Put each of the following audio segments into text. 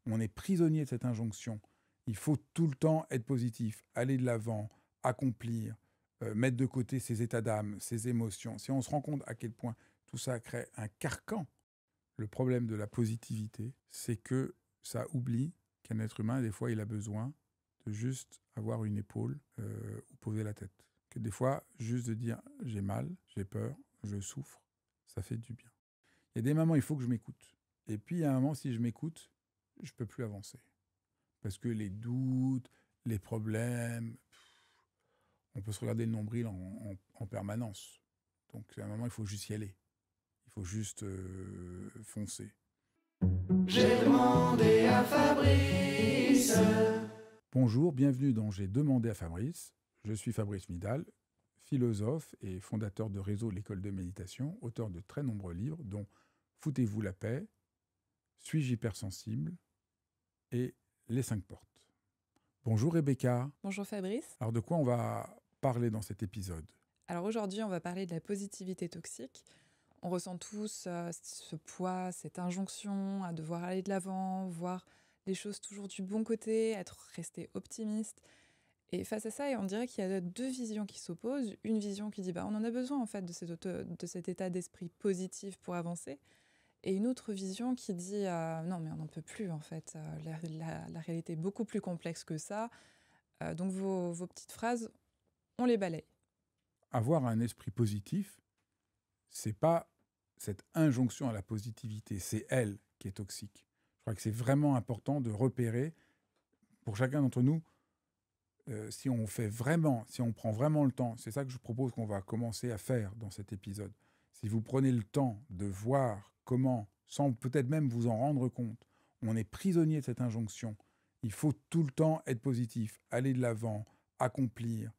On est prisonnier de cette injonction. Il faut tout le temps être positif, aller de l'avant, accomplir, mettre de côté ses états d'âme, ses émotions. Si on se rend compte à quel point tout ça crée un carcan, le problème de la positivité, c'est que ça oublie qu'un être humain, des fois, il a besoin de juste avoir une épaule ou poser la tête. Que des fois, juste de dire « j'ai mal, j'ai peur, je souffre », ça fait du bien. Il y a des moments, il faut que je m'écoute. Et puis, il y a un moment, si je m'écoute, je ne peux plus avancer. Parce que les doutes, les problèmes, on peut se regarder le nombril en permanence. Donc, à un moment, il faut juste y aller. Il faut juste foncer. J'ai demandé à Fabrice. Bonjour, bienvenue dans J'ai demandé à Fabrice. Je suis Fabrice Midal, philosophe et fondateur de Réseau L'École de Méditation, auteur de très nombreux livres, dont Foutez-vous la paix, Suis-je hypersensible et Les 5 portes. Bonjour Rebecca. Bonjour Fabrice. Alors de quoi on va parler dans cet épisode ? Alors aujourd'hui, on va parler de la positivité toxique. On ressent tous ce poids, cette injonction à devoir aller de l'avant, voir les choses toujours du bon côté, rester optimiste. Et face à ça, on dirait qu'il y a deux visions qui s'opposent. Une vision qui dit on en a besoin en fait de cet état d'esprit positif pour avancer. Et une autre vision qui dit non mais on n'en peut plus en fait. La réalité est beaucoup plus complexe que ça. Donc vos petites phrases, on les balaye. Avoir un esprit positif, c'est pas cette injonction à la positivité, c'est elle qui est toxique. Je crois que c'est vraiment important de repérer, pour chacun d'entre nous, si on prend vraiment le temps, c'est ça que je propose qu'on va commencer à faire dans cet épisode. Si vous prenez le temps de voir comment, sans peut-être même vous en rendre compte, on est prisonnier de cette injonction, il faut tout le temps être positif, aller de l'avant, accomplir,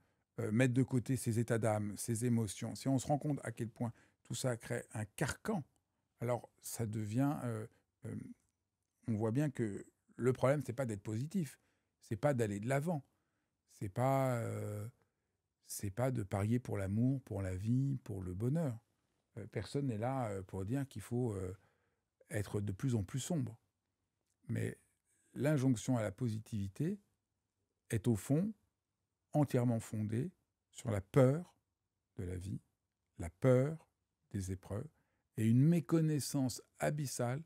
mettre de côté ses états d'âme, ses émotions. Si on se rend compte à quel point tout ça crée un carcan, alors ça devient... on voit bien que le problème, c'est pas d'être positif, c'est pas d'aller de l'avant. C'est pas de parier pour l'amour, pour la vie, pour le bonheur. Personne n'est là pour dire qu'il faut être de plus en plus sombre. Mais l'injonction à la positivité est au fond entièrement fondée sur la peur de la vie, la peur des épreuves et une méconnaissance abyssale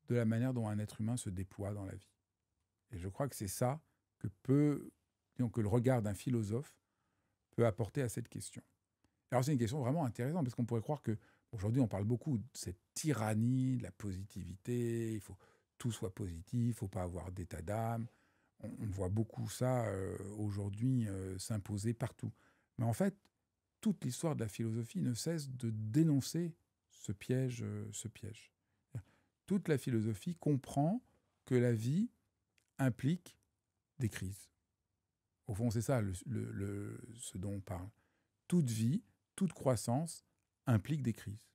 de la manière dont un être humain se déploie dans la vie. Et je crois que c'est ça que le regard d'un philosophe peut apporter à cette question. Alors c'est une question vraiment intéressante, parce qu'on pourrait croire qu'aujourd'hui on parle beaucoup de cette tyrannie, de la positivité, il faut que tout soit positif, il ne faut pas avoir d'état d'âme. On voit beaucoup ça aujourd'hui s'imposer partout. Mais en fait, toute l'histoire de la philosophie ne cesse de dénoncer ce piège. Toute la philosophie comprend que la vie implique des crises. Au fond, c'est ça ce dont on parle. Toute vie, toute croissance implique des crises.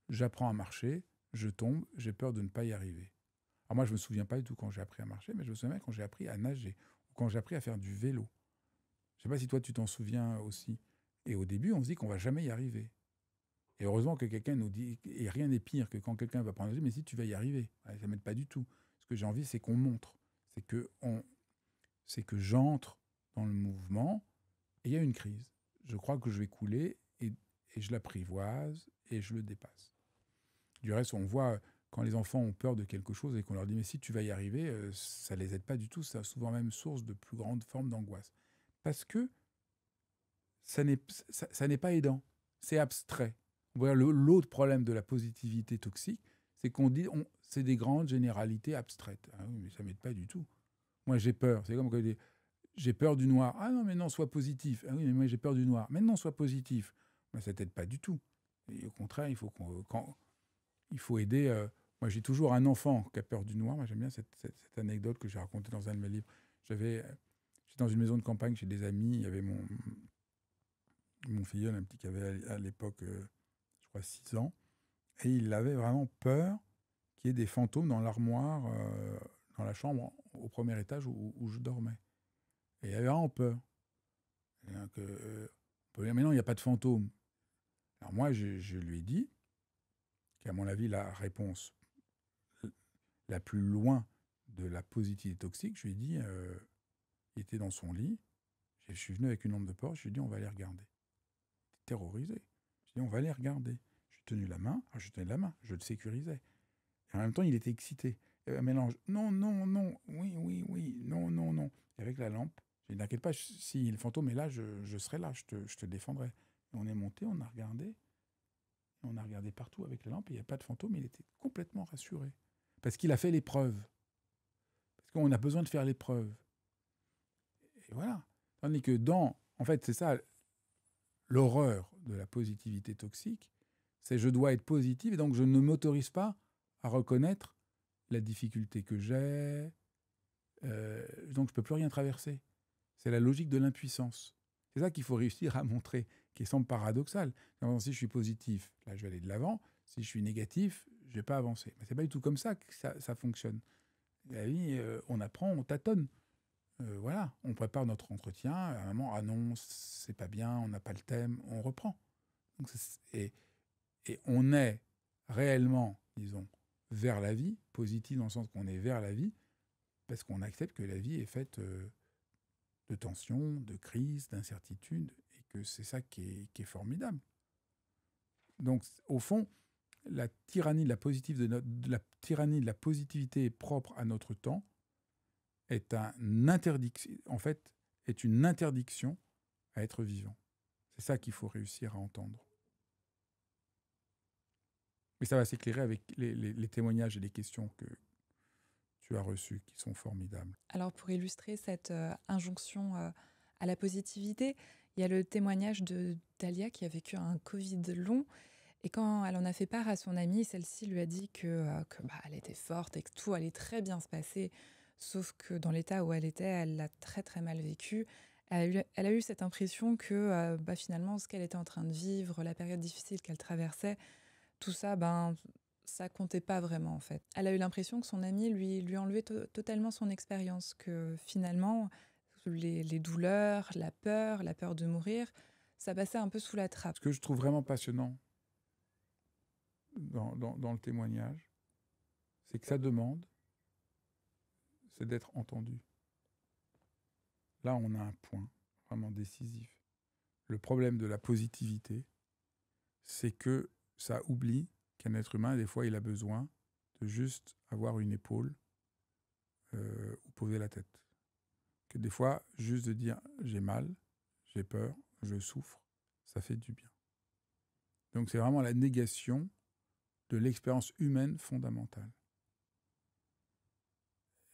J'apprends à marcher, je tombe, j'ai peur de ne pas y arriver. Alors moi, je ne me souviens pas du tout quand j'ai appris à marcher, mais je me souviens quand j'ai appris à nager ou quand j'ai appris à faire du vélo. Je ne sais pas si toi, tu t'en souviens aussi. Et au début, on se dit qu'on ne va jamais y arriver. Et heureusement que quelqu'un nous dit, et rien n'est pire que quand quelqu'un va prendre nager, mais si tu vas y arriver. Ouais, ça ne m'aide pas du tout. Ce que j'ai envie, c'est qu'on montre. C'est que j'entre dans le mouvement et il y a une crise. Je crois que je vais couler et je l'apprivoise et je le dépasse. Du reste, on voit quand les enfants ont peur de quelque chose et qu'on leur dit « mais si tu vas y arriver », ça ne les aide pas du tout. C'est souvent même source de plus grandes formes d'angoisse. Parce que ça n'est pas aidant. C'est abstrait. L'autre problème de la positivité toxique, c'est qu'on dit c'est des grandes généralités abstraites. Ah oui, mais ça ne m'aide pas du tout. Moi, j'ai peur. C'est comme quand j'ai peur du noir. Ah non, mais non, sois positif. Ah oui, mais moi, j'ai peur du noir. Mais non, sois positif. Mais ça ne t'aide pas du tout. Et au contraire, il faut aider. Moi, j'ai toujours un enfant qui a peur du noir. Moi, j'aime bien cette anecdote que j'ai racontée dans un de mes livres. J'étais dans une maison de campagne chez des amis. Il y avait mon filleul, un petit qui avait à l'époque, je crois, 6 ans. Et il avait vraiment peur qu'il y ait des fantômes dans l'armoire, dans la chambre au premier étage où je dormais. Et il avait vraiment peur. Et donc, on peut dire, mais non, il n'y a pas de fantôme. Alors moi, je lui ai dit qu'à mon avis, la réponse la plus loin de la positivité toxique, je lui ai dit, il était dans son lit, je suis venu avec une lampe de poche, je lui ai dit, on va aller regarder. Il était terrorisé. Je lui ai dit, on va aller regarder. Je lui ai tenu la main, je le sécurisais. Et en même temps, il était excité. Il y avait un mélange, non, non, non, oui, oui, oui, non, non, non. Et avec la lampe, je lui ai dit, n'inquiète pas, si le fantôme est là, je serai là, je te défendrai. Et on est monté, on a regardé. On a regardé partout avec la lampe, et il n'y a pas de fantôme, il était complètement rassuré. Parce qu'il a fait l'épreuve. Parce qu'on a besoin de faire l'épreuve. Et voilà. Tandis que en fait, c'est ça, l'horreur de la positivité toxique, c'est je dois être positif, et donc je ne m'autorise pas à reconnaître la difficulté que j'ai, donc je ne peux plus rien traverser. C'est la logique de l'impuissance. C'est ça qu'il faut réussir à montrer, qui semble paradoxal. Si je suis positif, là je vais aller de l'avant. Si je suis négatif, je ne vais pas avancer. Mais ce n'est pas du tout comme ça que ça fonctionne. La vie, on apprend, on tâtonne. Voilà, on prépare notre entretien. À un moment, ah non, c'est pas bien, on n'a pas le thème, on reprend. Donc, et on est réellement, disons, vers la vie, positif dans le sens qu'on est vers la vie, parce qu'on accepte que la vie est faite de tensions, de crises, d'incertitudes, et que c'est ça qui est formidable. Donc, au fond, la tyrannie de la tyrannie de la positivité propre à notre temps est une interdiction à être vivant. C'est ça qu'il faut réussir à entendre. Mais ça va s'éclairer avec les témoignages et les questions que tu as reçus, qui sont formidables. Alors pour illustrer cette injonction à la positivité, il y a le témoignage de Dalia qui a vécu un Covid long. Et quand elle en a fait part à son amie, celle-ci lui a dit que elle était forte et que tout allait très bien se passer. Sauf que dans l'état où elle était, elle l'a très très mal vécu. Elle a eu cette impression que finalement, ce qu'elle était en train de vivre, la période difficile qu'elle traversait, tout ça, ça comptait pas vraiment en fait. Elle a eu l'impression que son amie lui enlevait totalement son expérience, que finalement, les douleurs, la peur de mourir, ça passait un peu sous la trappe. Ce que je trouve vraiment passionnant dans le témoignage, c'est que sa demande, c'est d'être entendu. Là, on a un point vraiment décisif. Le problème de la positivité, c'est que ça oublie qu'un être humain, des fois, il a besoin de juste avoir une épaule ou poser la tête. Que des fois, juste de dire « j'ai mal, j'ai peur, je souffre », ça fait du bien. Donc c'est vraiment la négation de l'expérience humaine fondamentale.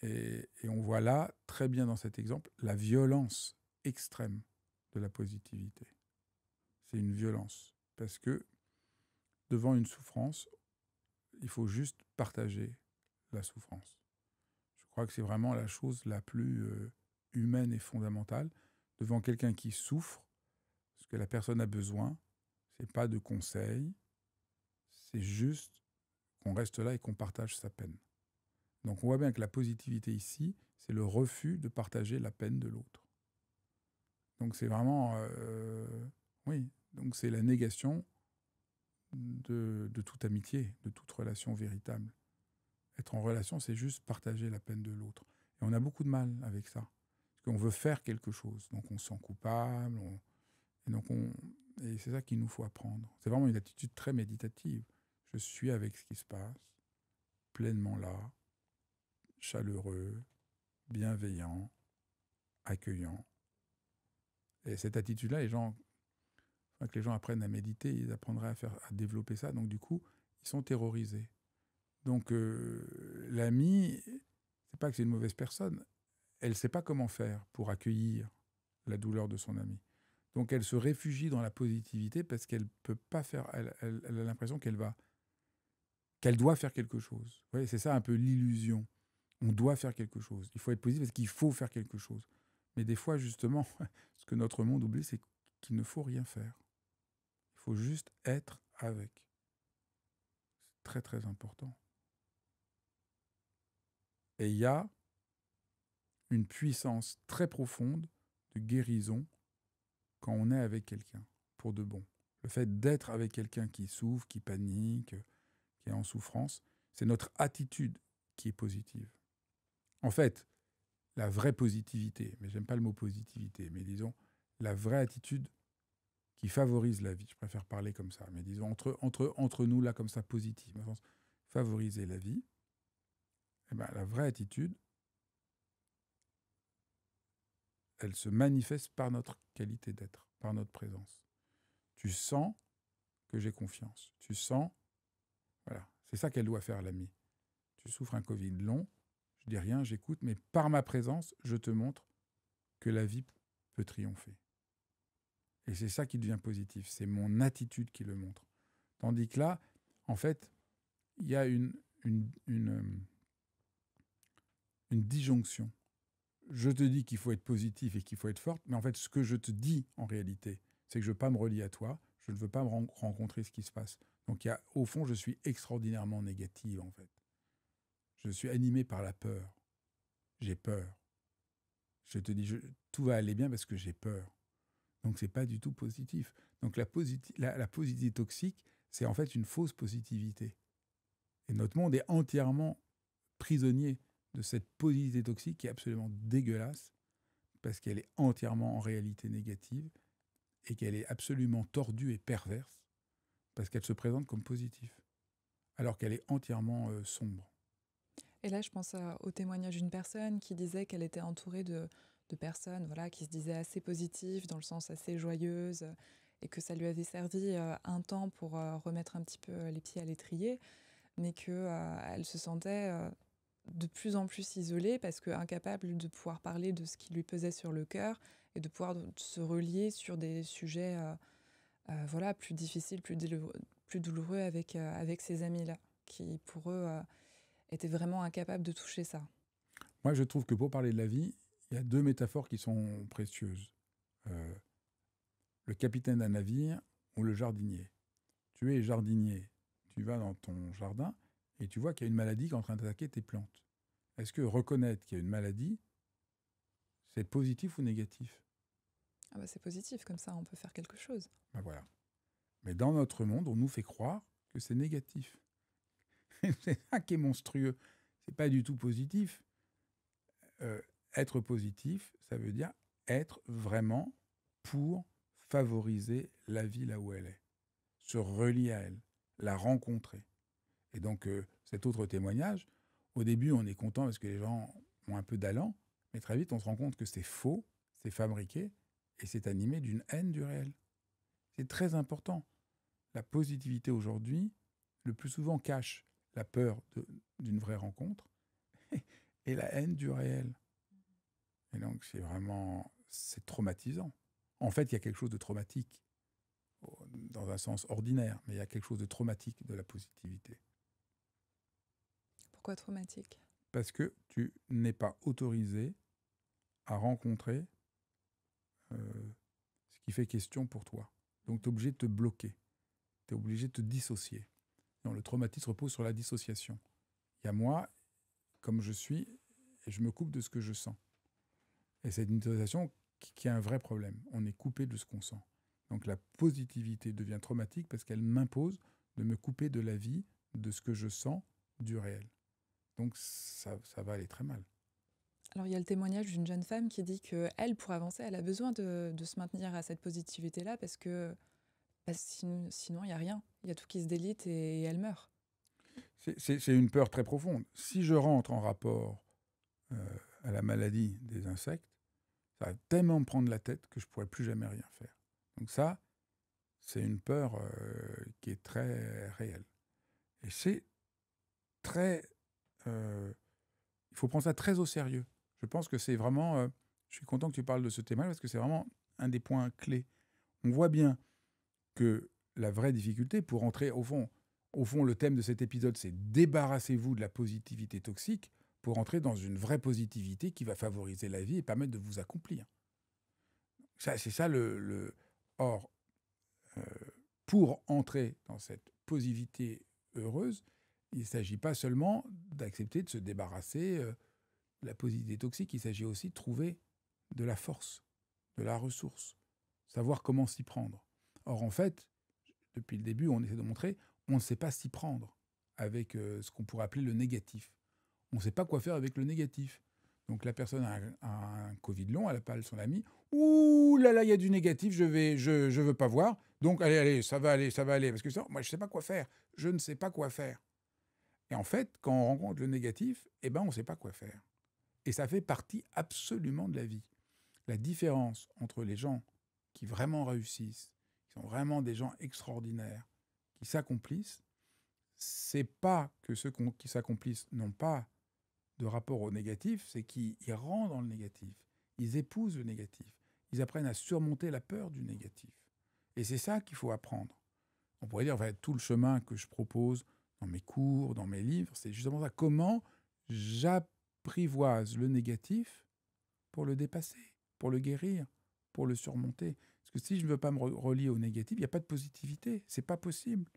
Et on voit là, très bien dans cet exemple, la violence extrême de la positivité. C'est une violence. Parce que devant une souffrance, il faut juste partager la souffrance. Je crois que c'est vraiment la chose la plus humaine et fondamentale. Devant quelqu'un qui souffre, ce que la personne a besoin, c'est pas de conseils, c'est juste qu'on reste là et qu'on partage sa peine. Donc on voit bien que la positivité ici, c'est le refus de partager la peine de l'autre. Donc c'est vraiment... oui, donc c'est la négation de toute amitié, de toute relation véritable. Être en relation, c'est juste partager la peine de l'autre. Et on a beaucoup de mal avec ça. Parce qu'on veut faire quelque chose. Donc on se sent coupable. Et c'est ça qu'il nous faut apprendre. C'est vraiment une attitude très méditative. Je suis avec ce qui se passe, pleinement là, chaleureux, bienveillant, accueillant. Et cette attitude-là, que les gens apprennent à méditer, ils apprendraient à développer ça. Donc du coup, ils sont terrorisés. Donc l'amie, c'est pas que c'est une mauvaise personne, elle ne sait pas comment faire pour accueillir la douleur de son ami. Donc elle se réfugie dans la positivité parce qu'elle peut pas faire, elle a l'impression qu'elle doit faire quelque chose. Vous voyez, c'est ça un peu l'illusion. On doit faire quelque chose. Il faut être positif parce qu'il faut faire quelque chose. Mais des fois, justement, ce que notre monde oublie, c'est qu'il ne faut rien faire. Il faut juste être avec. C'est très, très important. Et il y a une puissance très profonde de guérison quand on est avec quelqu'un, pour de bon. Le fait d'être avec quelqu'un qui souffre, qui panique, qui est en souffrance, c'est notre attitude qui est positive. En fait, la vraie positivité, mais j'aime pas le mot positivité, mais disons la vraie attitude qui favorise la vie. Je préfère parler comme ça, mais disons entre nous, là, comme ça, positive, dans le sens favoriser la vie, eh ben, la vraie attitude, elle se manifeste par notre qualité d'être, par notre présence. Tu sens que j'ai confiance. Tu sens, voilà, c'est ça qu'elle doit faire, l'amie. Tu souffres un Covid long, je dis rien, j'écoute, mais par ma présence, je te montre que la vie peut triompher. Et c'est ça qui devient positif. C'est mon attitude qui le montre. Tandis que là, en fait, il y a une disjonction. Je te dis qu'il faut être positif et qu'il faut être forte, mais en fait, ce que je te dis en réalité, c'est que je ne veux pas me relier à toi, je ne veux pas me rencontrer ce qui se passe. Donc, au fond, je suis extraordinairement négative, en fait. Je suis animé par la peur. J'ai peur. Je te dis, tout va aller bien parce que j'ai peur. Donc, ce n'est pas du tout positif. Donc, la positivité toxique, c'est en fait une fausse positivité. Et notre monde est entièrement prisonnier de cette positivité toxique qui est absolument dégueulasse parce qu'elle est entièrement en réalité négative et qu'elle est absolument tordue et perverse parce qu'elle se présente comme positive alors qu'elle est entièrement sombre. Et là, je pense au témoignage d'une personne qui disait qu'elle était entourée de personnes voilà, qui se disaient assez positives, dans le sens assez joyeuses, et que ça lui avait servi un temps pour remettre un petit peu les pieds à l'étrier, mais qu'elle se sentait de plus en plus isolée parce qu'incapable de pouvoir parler de ce qui lui pesait sur le cœur et de pouvoir se relier sur des sujets voilà, plus difficiles, plus douloureux avec ces amis-là, qui pour eux étaient vraiment incapables de toucher ça. Moi, je trouve que pour parler de la vie, il y a deux métaphores qui sont précieuses. Le capitaine d'un navire ou le jardinier. Tu es jardinier, tu vas dans ton jardin et tu vois qu'il y a une maladie qui est en train d'attaquer tes plantes. Est-ce que reconnaître qu'il y a une maladie, c'est positif ou négatif ? Ah bah c'est positif, comme ça on peut faire quelque chose. Ben voilà. Mais dans notre monde, on nous fait croire que c'est négatif. C'est ça qui est monstrueux. C'est pas du tout positif. Être positif, ça veut dire être vraiment pour favoriser la vie là où elle est, se relier à elle, la rencontrer. Et donc, cet autre témoignage, au début, on est content parce que les gens ont un peu d'allant, mais très vite, on se rend compte que c'est faux, c'est fabriqué, et c'est animé d'une haine du réel. C'est très important. La positivité aujourd'hui, le plus souvent, cache la peur d'une vraie rencontre et la haine du réel. Et donc, c'est traumatisant. En fait, il y a quelque chose de traumatique, dans un sens ordinaire, mais il y a quelque chose de traumatique de la positivité. Pourquoi traumatique ? Parce que tu n'es pas autorisé à rencontrer ce qui fait question pour toi. Donc, tu es obligé de te bloquer. Tu es obligé de te dissocier. Non, le traumatisme repose sur la dissociation. Il y a moi, comme je suis, et je me coupe de ce que je sens. Et c'est une dissociation qui a un vrai problème. On est coupé de ce qu'on sent. Donc la positivité devient traumatique parce qu'elle m'impose de me couper de la vie, de ce que je sens, du réel. Donc ça va aller très mal. Alors il y a le témoignage d'une jeune femme qui dit qu'elle, pour avancer, elle a besoin de se maintenir à cette positivité-là parce que sinon il n'y a rien. Il y a tout qui se délite et elle meurt. C'est une peur très profonde. Si je rentre en rapport à la maladie des insectes, ça va tellement me prendre la tête que je ne pourrai plus jamais rien faire. Donc ça, c'est une peur qui est très réelle. Et c'est très... il faut prendre ça très au sérieux. Je pense que c'est vraiment... je suis content que tu parles de ce thème parce que c'est vraiment un des points clés. On voit bien que la vraie difficulté pour entrer, au fond, le thème de cet épisode, c'est débarrassez-vous de la positivité toxique pour entrer dans une vraie positivité qui va favoriser la vie et permettre de vous accomplir. C'est ça Or, pour entrer dans cette positivité heureuse, il ne s'agit pas seulement d'accepter de se débarrasser de la positivité toxique, il s'agit aussi de trouver de la force, de la ressource, savoir comment s'y prendre. Or, en fait, depuis le début, on essaie de montrer, on ne sait pas s'y prendre avec ce qu'on pourrait appeler le négatif. On ne sait pas quoi faire avec le négatif. Donc la personne a un Covid long, elle appelle son ami. Ouh là là, il y a du négatif, je veux pas voir. Donc allez, ça va aller. Parce que ça, moi, je sais pas quoi faire. Je ne sais pas quoi faire. Et en fait, quand on rencontre le négatif, on ne sait pas quoi faire. Et ça fait partie absolument de la vie. La différence entre les gens qui vraiment réussissent, qui sont vraiment des gens extraordinaires, qui s'accomplissent, c'est pas que ceux qui s'accomplissent n'ont pas de rapport au négatif, c'est qu'ils rentrent dans le négatif. Ils épousent le négatif. Ils apprennent à surmonter la peur du négatif. Et c'est ça qu'il faut apprendre. On pourrait dire, tout le chemin que je propose dans mes cours, dans mes livres, c'est justement ça. Comment j'apprivoise le négatif pour le dépasser, pour le guérir, pour le surmonter. Parce que si je ne veux pas me relier au négatif, il n'y a pas de positivité. C'est pas possible.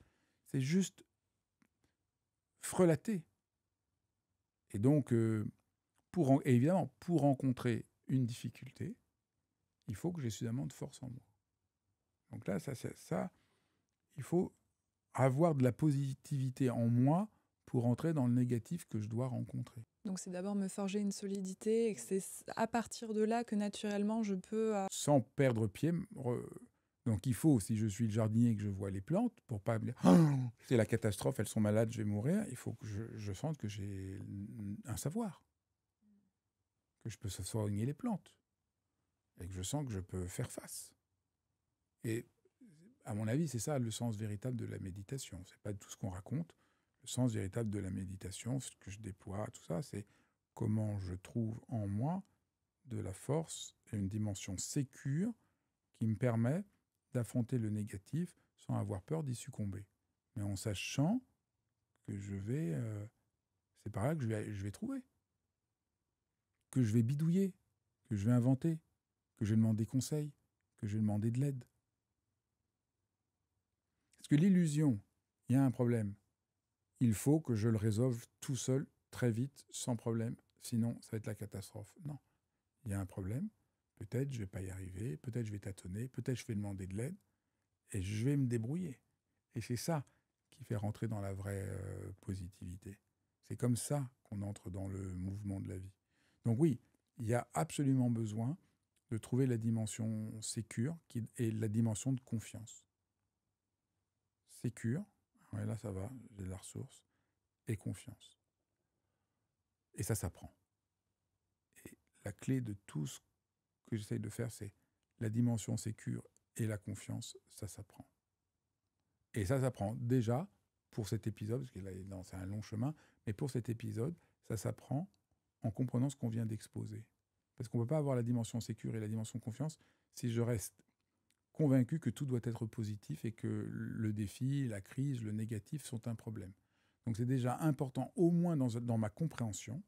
C'est juste frelater. Et donc, évidemment, pour rencontrer une difficulté, il faut que j'ai suffisamment de force en moi. Donc là, ça, il faut avoir de la positivité en moi pour entrer dans le négatif que je dois rencontrer. Donc c'est d'abord me forger une solidité et que c'est à partir de là que naturellement je peux... Sans perdre pied. Donc il faut, si je suis le jardinier et que je vois les plantes, pour pas me dire oh, c'est la catastrophe, elles sont malades, je vais mourir, il faut que je sente que j'ai un savoir, que je peux soigner les plantes et que je sens que je peux faire face. Et à mon avis, c'est ça le sens véritable de la méditation. C'est pas tout ce qu'on raconte. Le sens véritable de la méditation, ce que je déploie, tout ça, c'est comment je trouve en moi de la force et une dimension sécure qui me permet d'affronter le négatif sans avoir peur d'y succomber. Mais en sachant que c'est par là que je vais trouver, que je vais bidouiller, que je vais inventer, que je vais demander conseil, que je vais demander de l'aide. Parce que l'illusion, il y a un problème. Il faut que je le résolve tout seul, très vite, sans problème. Sinon, ça va être la catastrophe. Non. Il y a un problème. Peut-être je ne vais pas y arriver. Peut-être je vais tâtonner. Peut-être je vais demander de l'aide. Et je vais me débrouiller. Et c'est ça qui fait rentrer dans la vraie positivité. C'est comme ça qu'on entre dans le mouvement de la vie. Donc oui, il y a absolument besoin de trouver la dimension sécure et la dimension de confiance. Sécure, ouais, là ça va, j'ai la ressource, et confiance. Et ça s'apprend. Et la clé de tout ce que j'essaye de faire, c'est la dimension sécure et la confiance, ça s'apprend. Et ça s'apprend déjà pour cet épisode, parce que là, c'est un long chemin, mais pour cet épisode, ça s'apprend en comprenant ce qu'on vient d'exposer. Parce qu'on ne peut pas avoir la dimension sécure et la dimension confiance si je reste convaincu que tout doit être positif et que le défi, la crise, le négatif sont un problème. Donc c'est déjà important, au moins dans ma compréhension,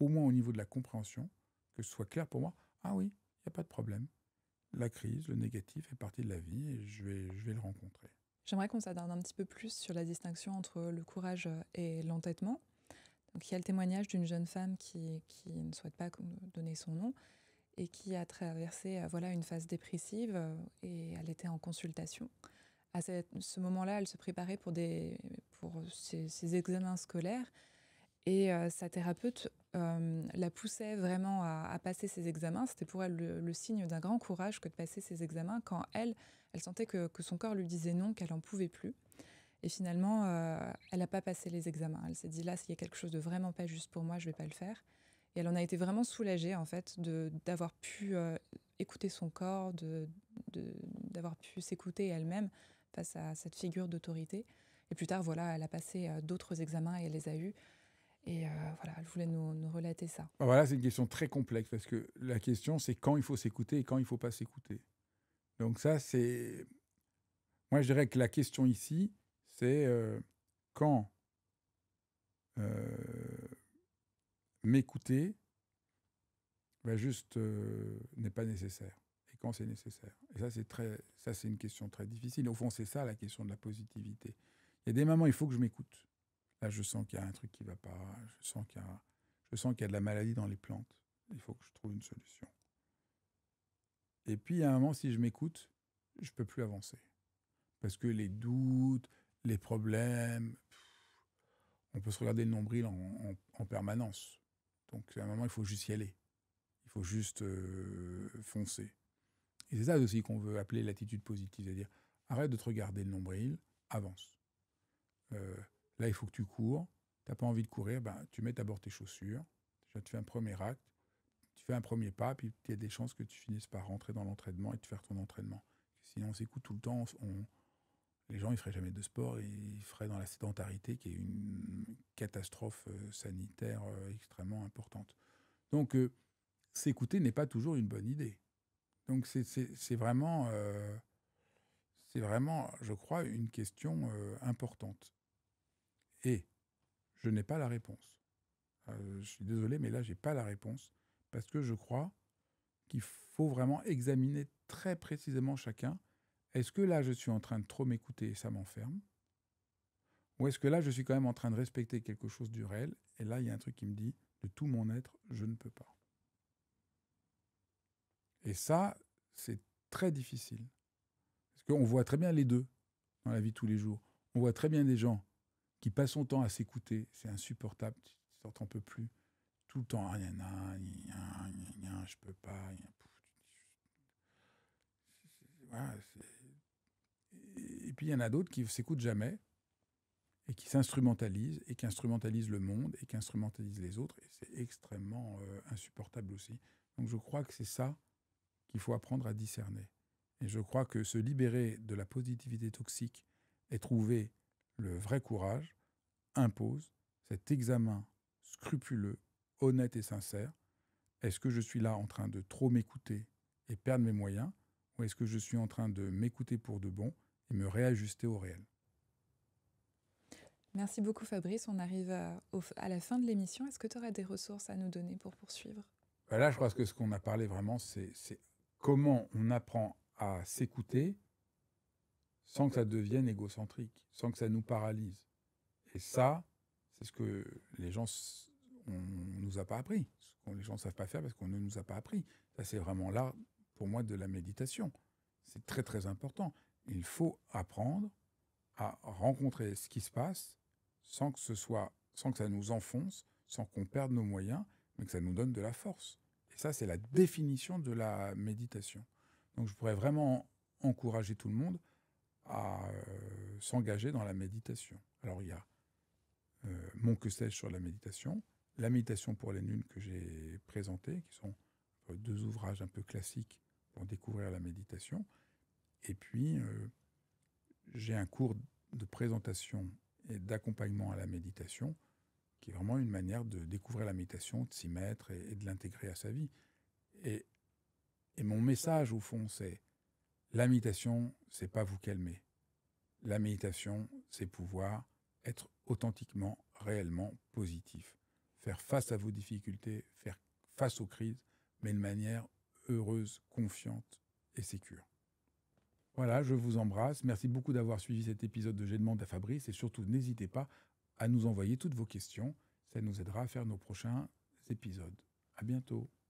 au moins au niveau de la compréhension, que ce soit clair pour moi. Ah oui, il n'y a pas de problème. La crise, le négatif fait partie de la vie et je vais le rencontrer. J'aimerais qu'on s'attarde un petit peu plus sur la distinction entre le courage et l'entêtement. Donc, il y a le témoignage d'une jeune femme qui ne souhaite pas donner son nom et qui a traversé une phase dépressive et elle était en consultation. À ce moment-là, elle se préparait pour ses examens scolaires et sa thérapeute la poussait vraiment à passer ses examens. C'était pour elle le signe d'un grand courage que de passer ses examens quand elle sentait que son corps lui disait non, qu'elle n'en pouvait plus. Et finalement, elle n'a pas passé les examens. Elle s'est dit là, s'il y a quelque chose de vraiment pas juste pour moi, je ne vais pas le faire. Et elle en a été vraiment soulagée, en fait, d'avoir pu écouter son corps, d'avoir pu s'écouter elle-même face à cette figure d'autorité. Et plus tard, elle a passé d'autres examens et elle les a eus. Et elle voulait nous relater ça. Voilà, c'est une question très complexe parce que la question, c'est quand il faut s'écouter et quand il ne faut pas s'écouter. Donc ça, c'est... Moi, je dirais que la question ici, c'est quand m'écouter juste n'est pas nécessaire et quand c'est nécessaire. Et ça, c'est une question très difficile. Au fond, c'est ça la question de la positivité. Il y a des moments, il faut que je m'écoute. Là, je sens qu'il y a un truc qui ne va pas. Je sens qu'il y a de la maladie dans les plantes. Il faut que je trouve une solution. Et puis, il y a un moment, si je m'écoute, je ne peux plus avancer. Parce que les doutes, les problèmes, on peut se regarder le nombril en permanence. Donc, à un moment, il faut juste y aller. faut juste foncer. Et c'est ça aussi qu'on veut appeler l'attitude positive, c'est-à-dire arrête de te regarder le nombril, avance. Là, il faut que tu cours. Tu n'as pas envie de courir, tu mets d'abord tes chaussures. Déjà, tu fais un premier acte, tu fais un premier pas, puis il y a des chances que tu finisses par rentrer dans l'entraînement et de faire ton entraînement. Sinon, on s'écoute tout le temps. Les gens, ils ne feraient jamais de sport, ils feraient dans la sédentarité, qui est une catastrophe sanitaire extrêmement importante. Donc, s'écouter n'est pas toujours une bonne idée. Donc, c'est vraiment, je crois, une question importante. Et je n'ai pas la réponse. Je suis désolé, mais là, je n'ai pas la réponse, parce que je crois qu'il faut vraiment examiner très précisément chacun. Est-ce que là, je suis en train de trop m'écouter et ça m'enferme? Ou est-ce que là, je suis quand même en train de respecter quelque chose du réel? Et là, il y a un truc qui me dit, de tout mon être, je ne peux pas. Et ça, c'est très difficile. Parce qu'on voit très bien les deux dans la vie de tous les jours. On voit très bien des gens qui passent son temps à s'écouter. C'est insupportable, tu n'en peux plus. Tout le temps, je peux pas. Voilà, et puis il y en a d'autres qui ne s'écoutent jamais et qui s'instrumentalisent et qui instrumentalisent le monde et qui instrumentalisent les autres. Et c'est extrêmement insupportable aussi. Donc je crois que c'est ça qu'il faut apprendre à discerner. Et je crois que se libérer de la positivité toxique et trouver le vrai courage impose cet examen scrupuleux, honnête et sincère. Est-ce que je suis là en train de trop m'écouter et perdre mes moyens, ou est-ce que je suis en train de m'écouter pour de bon et me réajuster au réel? Merci beaucoup Fabrice, on arrive à la fin de l'émission. Est-ce que tu aurais des ressources à nous donner pour poursuivre? Là, je crois que ce qu'on a parlé vraiment, c'est comment on apprend à s'écouter sans que ça devienne égocentrique, sans que ça nous paralyse. Et ça, c'est ce que les gens ne nous a pas appris. Ce que les gens ne savent pas faire parce qu'on ne nous a pas appris. Ça, c'est vraiment l'art, pour moi, de la méditation. C'est très, très important. Il faut apprendre à rencontrer ce qui se passe sans que ça nous enfonce, sans qu'on perde nos moyens, mais que ça nous donne de la force. Et ça, c'est la définition de la méditation. Donc, je pourrais vraiment encourager tout le monde à s'engager dans la méditation. Alors, il y a Mon que sais-je sur la méditation, La méditation pour les nuls que j'ai présenté, qui sont deux ouvrages un peu classiques pour découvrir la méditation. Et puis, j'ai un cours de présentation et d'accompagnement à la méditation, qui est vraiment une manière de découvrir la méditation, de s'y mettre et de l'intégrer à sa vie. Et mon message, au fond, c'est la méditation, c'est pas vous calmer. La méditation, c'est pouvoir être authentiquement, réellement positif. Faire face à vos difficultés, faire face aux crises, mais de manière heureuse, confiante et sécure. Voilà, je vous embrasse. Merci beaucoup d'avoir suivi cet épisode de J'ai demandé à Fabrice et surtout n'hésitez pas à nous envoyer toutes vos questions. Ça nous aidera à faire nos prochains épisodes. À bientôt.